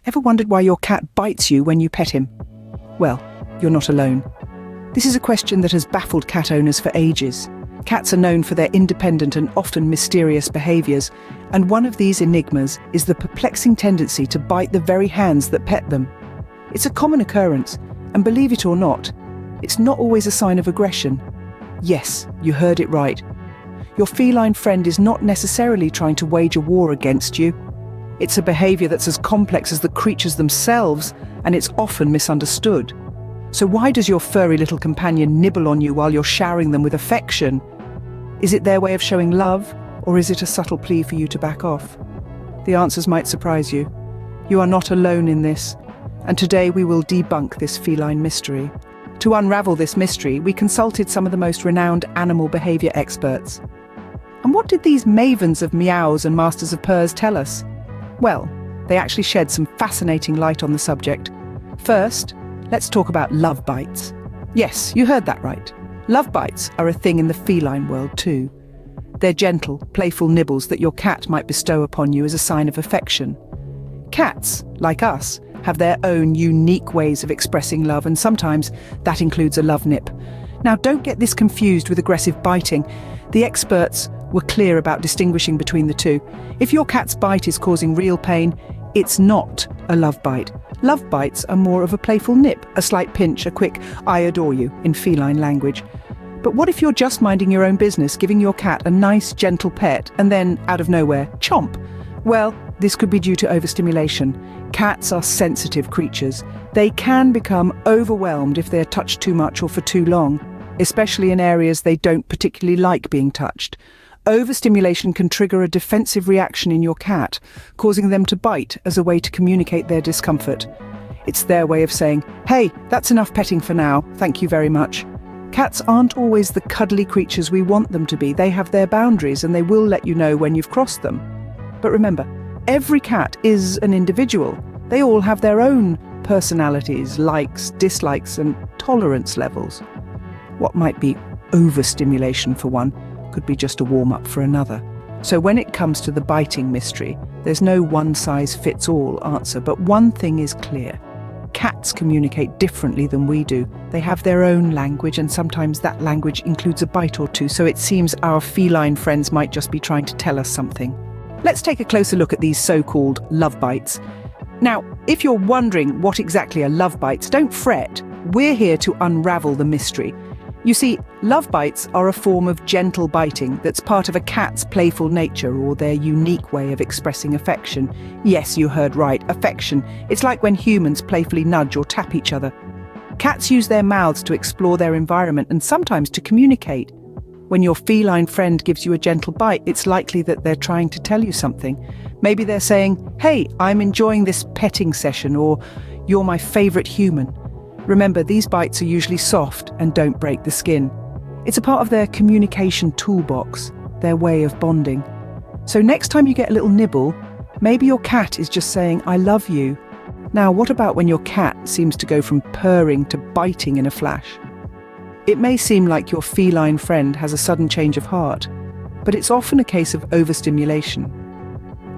Ever wondered why your cat bites you when you pet him? Well, you're not alone. This is a question that has baffled cat owners for ages. Cats are known for their independent and often mysterious behaviours, and one of these enigmas is the perplexing tendency to bite the very hands that pet them. It's a common occurrence, and believe it or not, it's not always a sign of aggression. Yes, you heard it right. Your feline friend is not necessarily trying to wage a war against you. It's a behaviour that's as complex as the creatures themselves, and it's often misunderstood. So why does your furry little companion nibble on you while you're showering them with affection? Is it their way of showing love, or is it a subtle plea for you to back off? The answers might surprise you. You are not alone in this, and today we will debunk this feline mystery. To unravel this mystery, we consulted some of the most renowned animal behaviour experts. And what did these mavens of meows and masters of purrs tell us? Well, they actually shed some fascinating light on the subject. First, let's talk about love bites. Yes, you heard that right. Love bites are a thing in the feline world too. They're gentle, playful nibbles that your cat might bestow upon you as a sign of affection. Cats, like us, have their own unique ways of expressing love, and sometimes that includes a love nip. Now, don't get this confused with aggressive biting. The experts were clear about distinguishing between the two. If your cat's bite is causing real pain, it's not a love bite. Love bites are more of a playful nip, a slight pinch, a quick "I adore you" in feline language. But what if you're just minding your own business, giving your cat a nice, gentle pet, and then, out of nowhere, chomp? Well, this could be due to overstimulation. Cats are sensitive creatures. They can become overwhelmed if they're touched too much or for too long, especially in areas they don't particularly like being touched. Overstimulation can trigger a defensive reaction in your cat, causing them to bite as a way to communicate their discomfort. It's their way of saying, "Hey, that's enough petting for now, thank you very much." Cats aren't always the cuddly creatures we want them to be. They have their boundaries, and they will let you know when you've crossed them. But remember, every cat is an individual. They all have their own personalities, likes, dislikes, and tolerance levels. What might be overstimulation for one could be just a warm-up for another. So when it comes to the biting mystery, there's no one-size-fits-all answer, but one thing is clear. Cats communicate differently than we do. They have their own language, and sometimes that language includes a bite or two, so it seems our feline friends might just be trying to tell us something. Let's take a closer look at these so-called love bites. Now, if you're wondering what exactly are love bites, don't fret. We're here to unravel the mystery. You see, love bites are a form of gentle biting that's part of a cat's playful nature or their unique way of expressing affection. Yes, you heard right, affection. It's like when humans playfully nudge or tap each other. Cats use their mouths to explore their environment and sometimes to communicate. When your feline friend gives you a gentle bite, it's likely that they're trying to tell you something. Maybe they're saying, "Hey, I'm enjoying this petting session," or "You're my favourite human." Remember, these bites are usually soft and don't break the skin. It's a part of their communication toolbox, their way of bonding. So next time you get a little nibble, maybe your cat is just saying, "I love you." Now, what about when your cat seems to go from purring to biting in a flash? It may seem like your feline friend has a sudden change of heart, but it's often a case of overstimulation.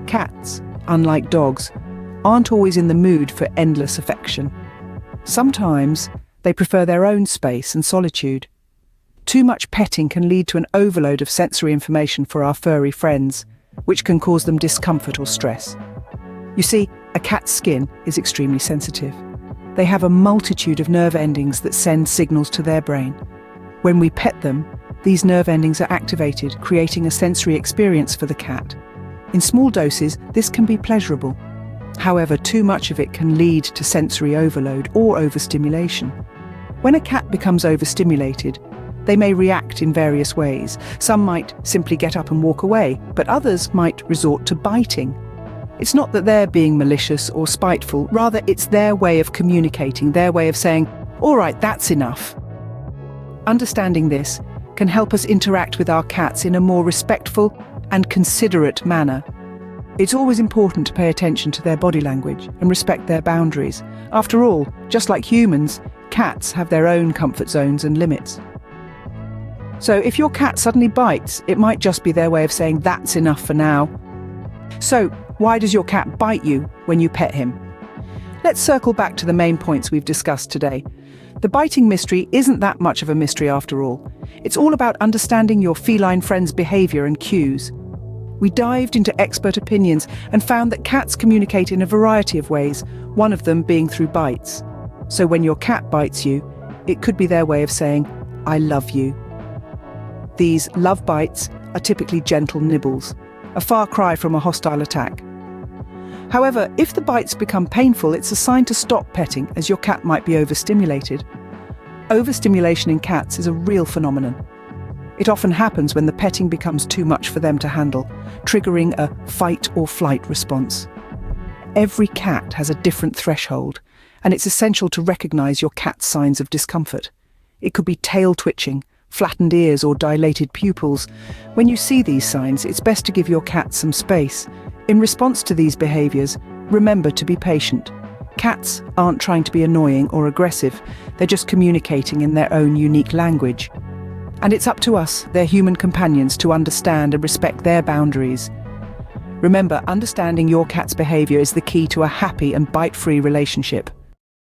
Cats, unlike dogs, aren't always in the mood for endless affection. Sometimes they prefer their own space and solitude. Too much petting can lead to an overload of sensory information for our furry friends, which can cause them discomfort or stress. You see, a cat's skin is extremely sensitive. They have a multitude of nerve endings that send signals to their brain. When we pet them, these nerve endings are activated, creating a sensory experience for the cat. In small doses, this can be pleasurable. However, too much of it can lead to sensory overload or overstimulation. When a cat becomes overstimulated, they may react in various ways. Some might simply get up and walk away, but others might resort to biting. It's not that they're being malicious or spiteful, rather it's their way of communicating, their way of saying, "All right, that's enough." Understanding this can help us interact with our cats in a more respectful and considerate manner. It's always important to pay attention to their body language and respect their boundaries. After all, just like humans, cats have their own comfort zones and limits. So if your cat suddenly bites, it might just be their way of saying, "That's enough for now." So, why does your cat bite you when you pet him? Let's circle back to the main points we've discussed today. The biting mystery isn't that much of a mystery after all. It's all about understanding your feline friend's behavior and cues. We dived into expert opinions and found that cats communicate in a variety of ways, one of them being through bites. So when your cat bites you, it could be their way of saying, "I love you." These love bites are typically gentle nibbles, a far cry from a hostile attack. However, if the bites become painful, it's a sign to stop petting, as your cat might be overstimulated. Overstimulation in cats is a real phenomenon. It often happens when the petting becomes too much for them to handle, triggering a fight or flight response. Every cat has a different threshold, and it's essential to recognize your cat's signs of discomfort. It could be tail twitching, flattened ears, or dilated pupils. When you see these signs, it's best to give your cat some space. In response to these behaviors, remember to be patient. Cats aren't trying to be annoying or aggressive, they're just communicating in their own unique language. And it's up to us, their human companions, to understand and respect their boundaries. Remember, understanding your cat's behavior is the key to a happy and bite-free relationship.